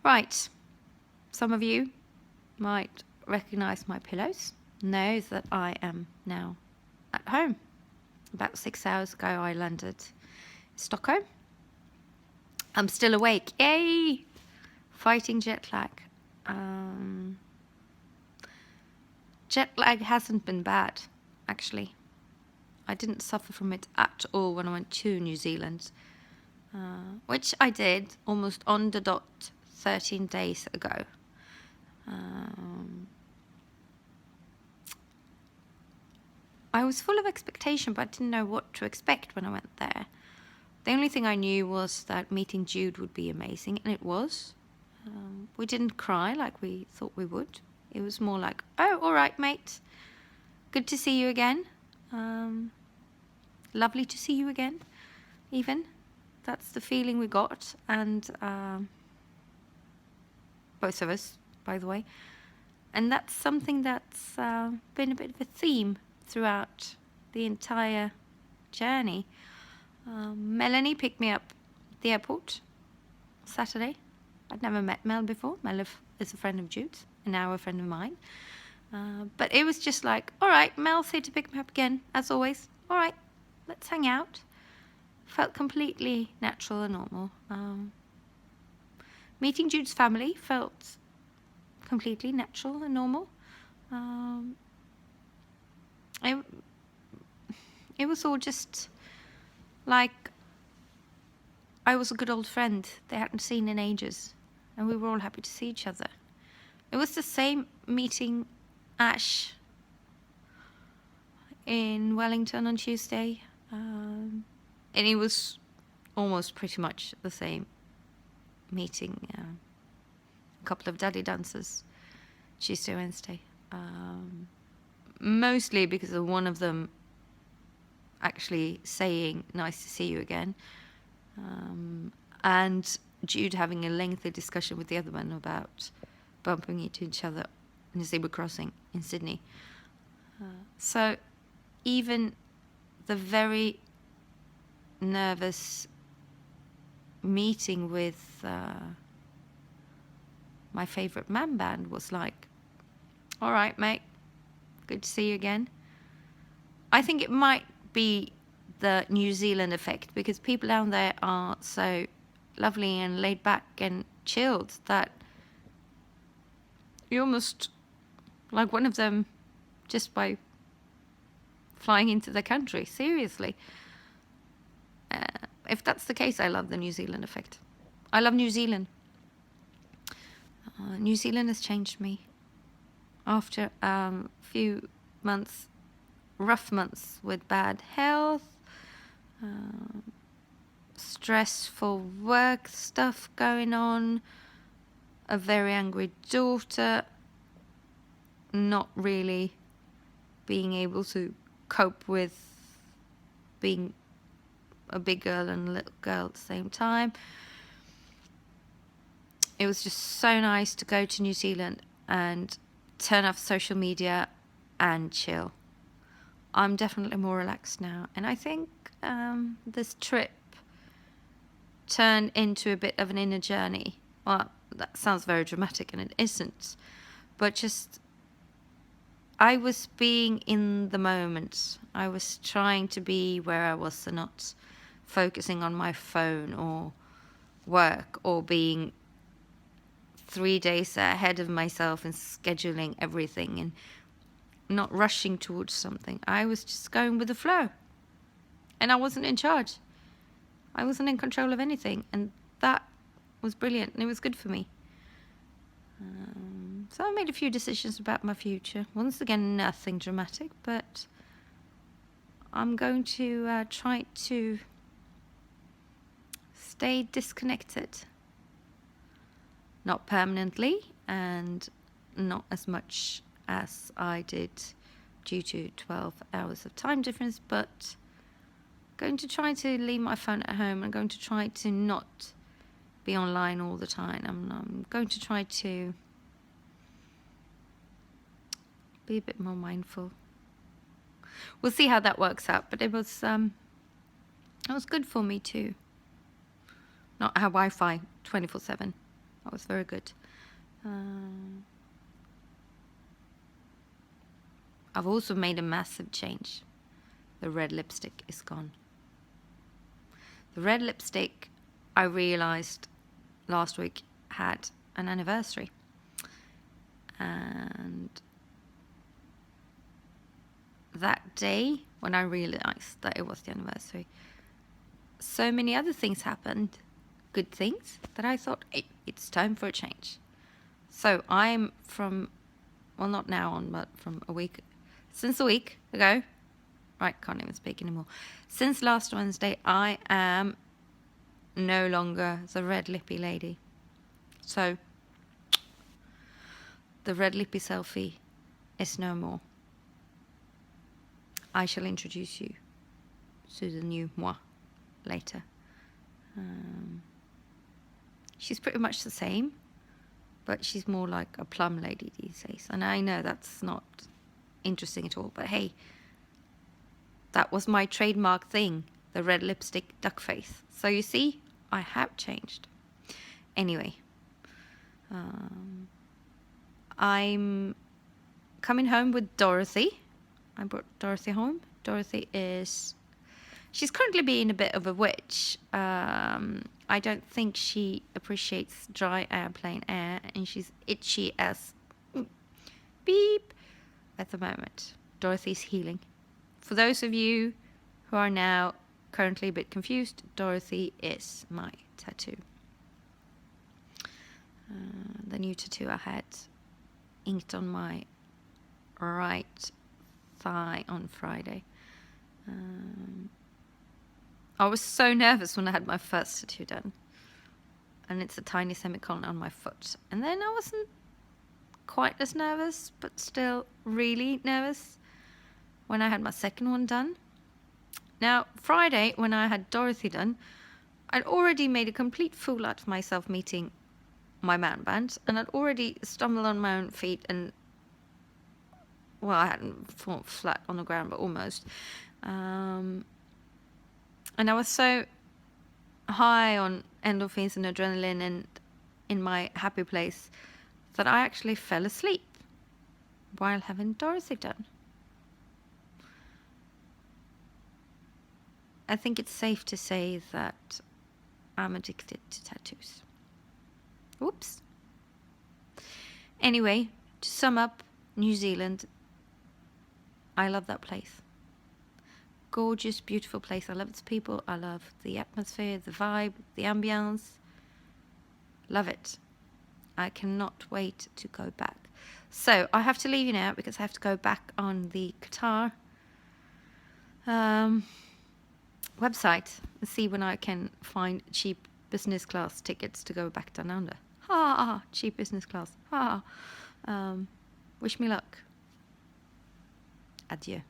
Right, some of you might recognize my pillows, know that I am now at home. About 6 hours ago, I landed in Stockholm. I'm still awake. Yay! Fighting jet lag. Jet lag hasn't been bad, actually. I didn't suffer from it at all when I went to New Zealand, which I did almost on the dot 13 days ago. I was full of expectation, but I didn't know what to expect when I went there. The only thing I knew was that meeting Jude would be amazing, and it was. We didn't cry like we thought we would. It was more like, oh, all right, mate. Good to see you again. Lovely to see you again, even. That's the feeling we got, and both of us, by the way. And that's something that's been a bit of a theme throughout the entire journey. Melanie picked me up at the airport Saturday. I'd never met Mel before. Mel is a friend of Jude's and now a friend of mine. But it was just like, all right, Mel's here to pick me up again, as always. All right, let's hang out. Felt completely natural and normal. Meeting Jude's family felt completely natural and normal. It was all just like I was a good old friend they hadn't seen in ages, and we were all happy to see each other. It was the same meeting Ash in Wellington on Tuesday, and it was almost pretty much the same meeting a couple of daddy dancers Tuesday, Wednesday. Mostly because of one of them actually saying, nice to see you again. And Jude having a lengthy discussion with the other one about bumping into each other in a zebra crossing in Sydney. So even the very nervous meeting with my favourite man band was like, all right, mate, good to see you again. I think it might be the New Zealand effect, because people down there are so lovely and laid back and chilled that you almost like one of them just by flying into the country. Seriously. If that's the case, I love the New Zealand effect. I love New Zealand. New Zealand has changed me. After a few months, rough months with bad health, stressful work stuff going on, a very angry daughter, not really being able to cope with being a big girl and a little girl at the same time. It was just so nice to go to New Zealand and turn off social media and chill. I'm definitely more relaxed now, and I think this trip turned into a bit of an inner journey. Well, that sounds very dramatic, and it isn't, but just I was being in the moment. I was trying to be where I was and not focusing on my phone or work or being 3 days ahead of myself and scheduling everything and not rushing towards something. I was just going with the flow, and I wasn't in charge. I wasn't in control of anything, and that was brilliant, and it was good for me. So I made a few decisions about my future. Once again, nothing dramatic, but I'm going to try to stay disconnected. Not permanently, and not as much as I did due to 12 hours of time difference, but going to try to leave my phone at home. I'm going to try to not be online all the time. I'm going to try to be a bit more mindful. We'll see how that works out, but it was good for me to not have Wi-Fi 24/7. That was very good. Um, I've also made a massive change. The red lipstick is gone. The red lipstick, I realized last week, had an anniversary. And that day, when I realized that it was the anniversary, so many other things happened, good things, that I thought, hey, it's time for a change. So I'm not now on, but since a week ago, right, can't even speak anymore. Since last Wednesday, I am no longer the red lippy lady. So the red lippy selfie is no more. I shall introduce you to the new moi later. She's pretty much the same, but she's more like a plum lady these days. And I know that's not interesting at all, but hey, that was my trademark thing, the red lipstick duck face. So you see, I have changed. Anyway, I'm coming home with Dorothy. I brought Dorothy home. She's currently being a bit of a witch. I don't think she appreciates dry airplane air, and she's itchy as beep at the moment. Dorothy's healing. For those of you who are now currently a bit confused, Dorothy is my tattoo. The new tattoo I had inked on my right thigh on Friday. I was so nervous when I had my first tattoo done. And it's a tiny semicolon on my foot. And then I wasn't quite as nervous, but still really nervous when I had my second one done. Now, Friday, when I had Dorothy done, I'd already made a complete fool out of myself meeting my man band, and I'd already stumbled on my own feet and, well, I hadn't fallen flat on the ground, but almost. And I was so high on endorphins and adrenaline and in my happy place that I actually fell asleep while having Dorothy done. I think it's safe to say that I'm addicted to tattoos. Whoops. Anyway, to sum up, New Zealand, I love that place. Gorgeous, beautiful place. I love its people. I love the atmosphere, the vibe, the ambience. Love it. I cannot wait to go back. So I have to leave you now because I have to go back on the Qatar website and see when I can find cheap business class tickets to go back down under. Cheap business class. Wish me luck. Adieu.